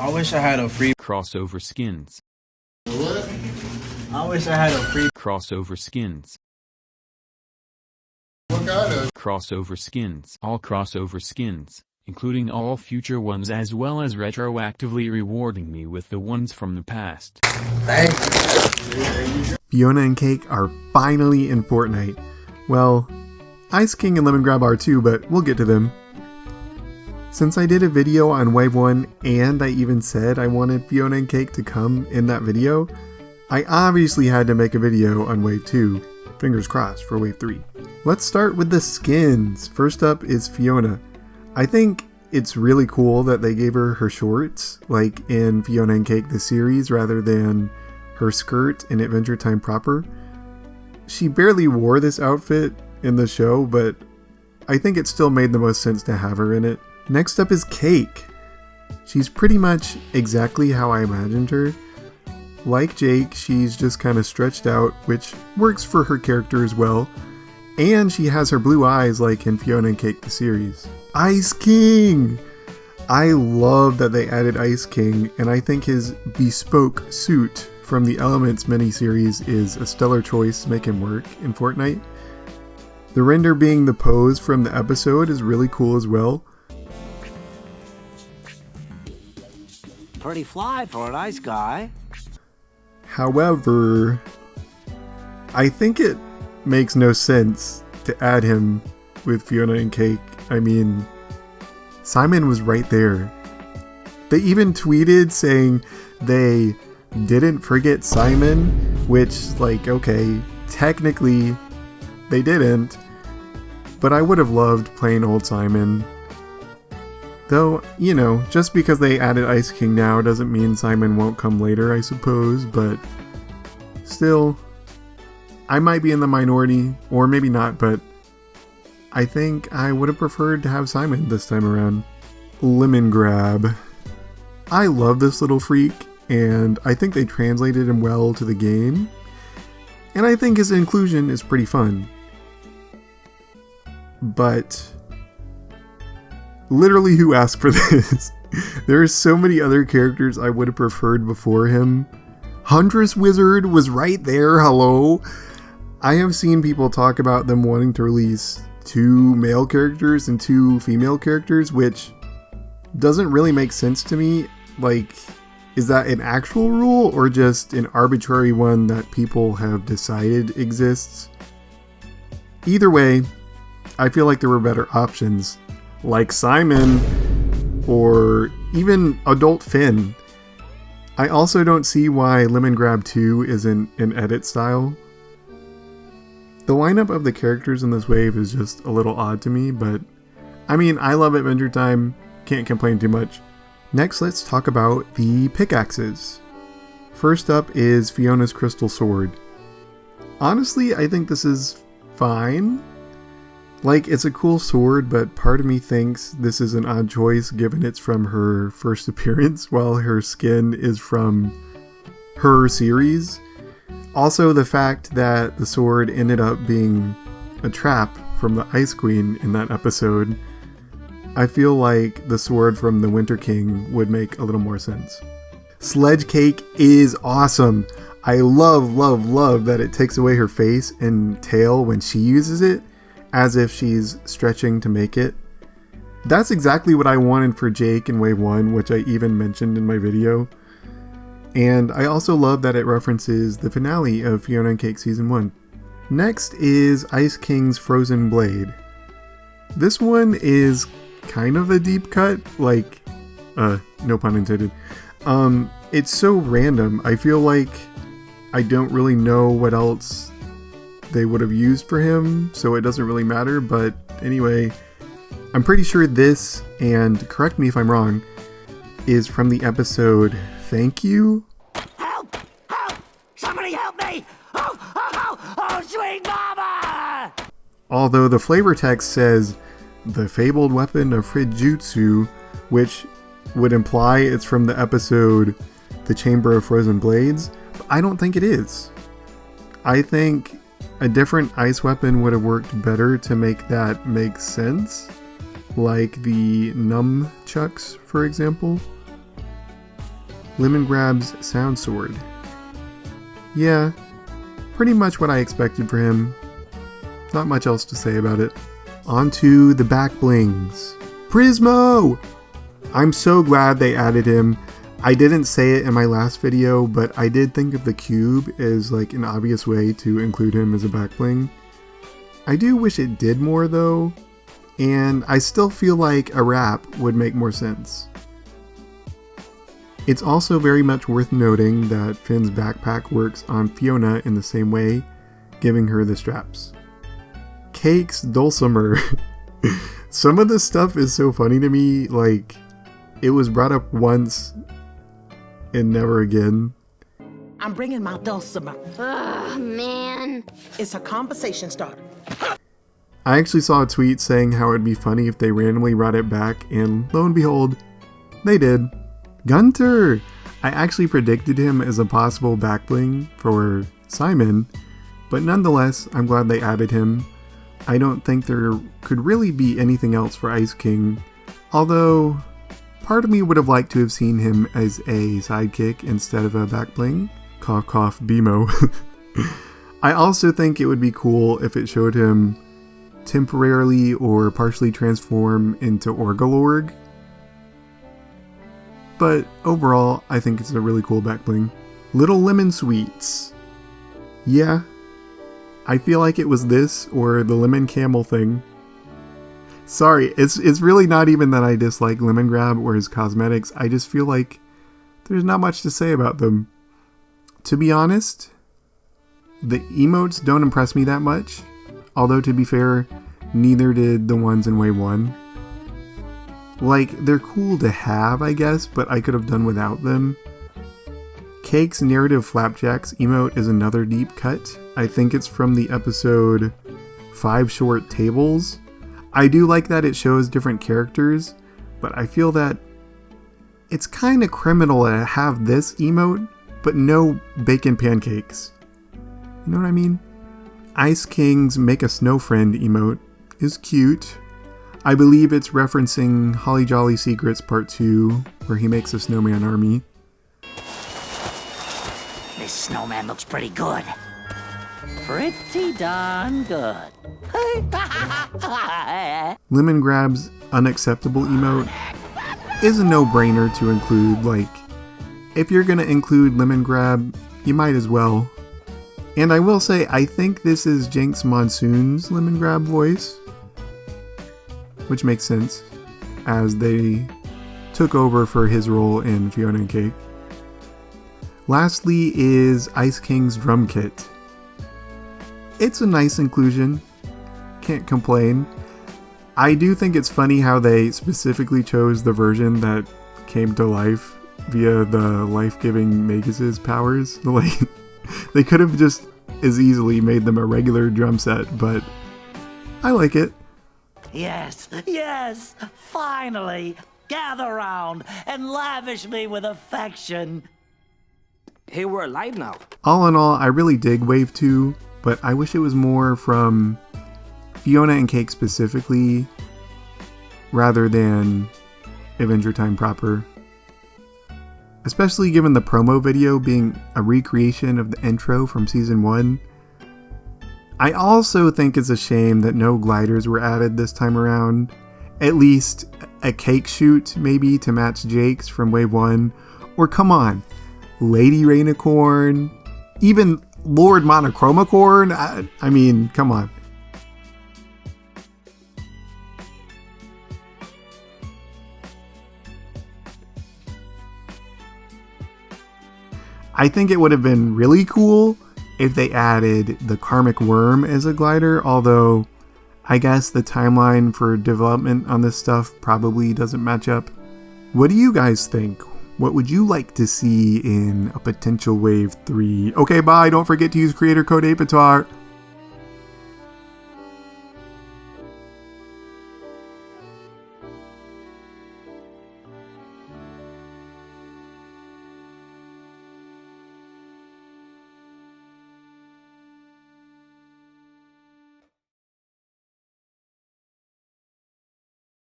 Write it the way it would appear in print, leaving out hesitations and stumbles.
I wish I had a free crossover skins. What? I wish I had a free Crossover skins. What kind of? Crossover skins. All crossover skins, including all future ones, as well as retroactively rewarding me with the ones from the past. Thank you. Fionna and Cake are finally in Fortnite. Well, Ice King and Lemongrab are too, but we'll get to them. Since I did a video on Wave 1 and I even said I wanted Fionna and Cake to come in that video, I obviously had to make a video on Wave 2. Fingers crossed for Wave 3. Let's start with the skins. First up is Fionna. I think it's really cool that they gave her shorts, like in Fionna and Cake the series, rather than her skirt in Adventure Time proper. She barely wore this outfit in the show, but I think it still made the most sense to have her in it. Next up is Cake. She's pretty much exactly how I imagined her. Like Jake, she's just kind of stretched out, which works for her character as well. And she has her blue eyes like in Fionna and Cake the series. Ice King! I love that they added Ice King, and I think his bespoke suit from the Elements miniseries is a stellar choice to make him work in Fortnite. The render being the pose from the episode is really cool as well. Pretty fly for a nice guy. However, I think it makes no sense to add him with Fionna and Cake. I mean, Simon was right there. They even tweeted saying they didn't forget Simon, which, like, okay, technically they didn't, but I would have loved playing old Simon. Though, you know, just because they added Ice King now doesn't mean Simon won't come later, I suppose, but still, I might be in the minority, or maybe not, but I think I would have preferred to have Simon this time around. Lemongrab. I love this little freak, and I think they translated him well to the game, and I think his inclusion is pretty fun. But literally, who asked for this? There are so many other characters I would have preferred before him. Huntress Wizard was right there, hello? I have seen people talk about them wanting to release 2 male characters and 2 female characters, which doesn't really make sense to me. Like, is that an actual rule or just an arbitrary one that people have decided exists? Either way, I feel like there were better options, like Simon, or even Adult Finn. I also don't see why Lemongrab 2 isn't an edit style. The lineup of the characters in this wave is just a little odd to me, but I mean, I love Adventure Time, can't complain too much. Next, let's talk about the pickaxes. First up is Fionna's Crystal Sword. Honestly, I think this is fine. Like, it's a cool sword, but part of me thinks this is an odd choice given it's from her first appearance, while her skin is from her series. Also, the fact that the sword ended up being a trap from the Ice Queen in that episode, I feel like the sword from the Winter King would make a little more sense. Sledge Cake is awesome. I love that it takes away her face and tail when she uses it, as if she's stretching to make it. That's exactly what I wanted for Jake in Wave 1, which I even mentioned in my video. And I also love that it references the finale of Fionna and Cake Season 1. Next is Ice King's Frozen Blade. This one is kind of a deep cut, like, no pun intended. It's so random. I feel like I don't really know what else they would have used for him, so it doesn't really matter, but anyway, I'm pretty sure this, and correct me if I'm wrong, is from the episode Thank You? Help! Help! Somebody help me! Oh, sweet mama! Although the flavor text says, the fabled weapon of Frijutsu, which would imply it's from the episode The Chamber of Frozen Blades, but I don't think it is. I think a different ice weapon would have worked better to make that make sense, like the nunchucks, for example. Lemongrab's sound sword. Yeah, pretty much what I expected for him. Not much else to say about it. On to the back blings. Prismo! I'm so glad they added him. I didn't say it in my last video, but I did think of the cube as like an obvious way to include him as a back bling. I do wish it did more though, and I still feel like a wrap would make more sense. It's also very much worth noting that Finn's backpack works on Fionna in the same way, giving her the straps. Cake's dulcimer. Some of this stuff is so funny to me, like, it was brought up once and never again. I'm bringing my dulcimer. Ugh, man. It's a conversation starter. I actually saw a tweet saying how it'd be funny if they randomly brought it back, and lo and behold, they did. Gunter! I actually predicted him as a possible backbling for Simon, but nonetheless, I'm glad they added him. I don't think there could really be anything else for Ice King, although part of me would have liked to have seen him as a sidekick instead of a backbling. Cough cough BMO. I also think it would be cool if it showed him temporarily or partially transform into Orgalorg. But overall, I think it's a really cool backbling. Little Lemon Sweets. Yeah, I feel like it was this or the Lemon Camel thing. Sorry, it's really not even that I dislike Lemongrab or his cosmetics. I just feel like there's not much to say about them. To be honest, the emotes don't impress me that much. Although to be fair, neither did the ones in Wave 1. Like, they're cool to have, I guess, but I could have done without them. Cake's Narrative Flapjacks emote is another deep cut. I think it's from the episode 5 Short Tables. I do like that it shows different characters, but I feel that it's kind of criminal to have this emote, but no bacon pancakes. You know what I mean? Ice King's Make a Snow Friend emote is cute. I believe it's referencing Holly Jolly Secrets Part 2, where he makes a snowman army. This snowman looks pretty good. Pretty darn good. Lemongrab's Unacceptable emote is a no-brainer to include. Like, if you're gonna include Lemongrab, you might as well. And I will say, I think this is Jinx Monsoon's Lemongrab voice, which makes sense, as they took over for his role in Fionna and Cake. Lastly is Ice King's drum kit. It's a nice inclusion, can't complain. I do think it's funny how they specifically chose the version that came to life via the life-giving Magus' powers. Like, they could have just as easily made them a regular drum set, but I like it. Yes, yes, finally! Gather round and lavish me with affection. Hey, we're alive now. All in all, I really dig Wave 2, but I wish it was more from Fionna and Cake specifically, rather than Adventure Time proper. Especially given the promo video being a recreation of the intro from Season 1. I also think it's a shame that no gliders were added this time around. At least a Cake shoot, maybe, to match Jake's from Wave 1. Or come on, Lady Rainicorn, even Lord Monochromacorn. I mean, come on. I think it would have been really cool if they added the Karmic Worm as a glider, although I guess the timeline for development on this stuff probably doesn't match up. What do you guys think? What would you like to see in a potential Wave 3? Okay, bye. Don't forget to use creator code APATAR.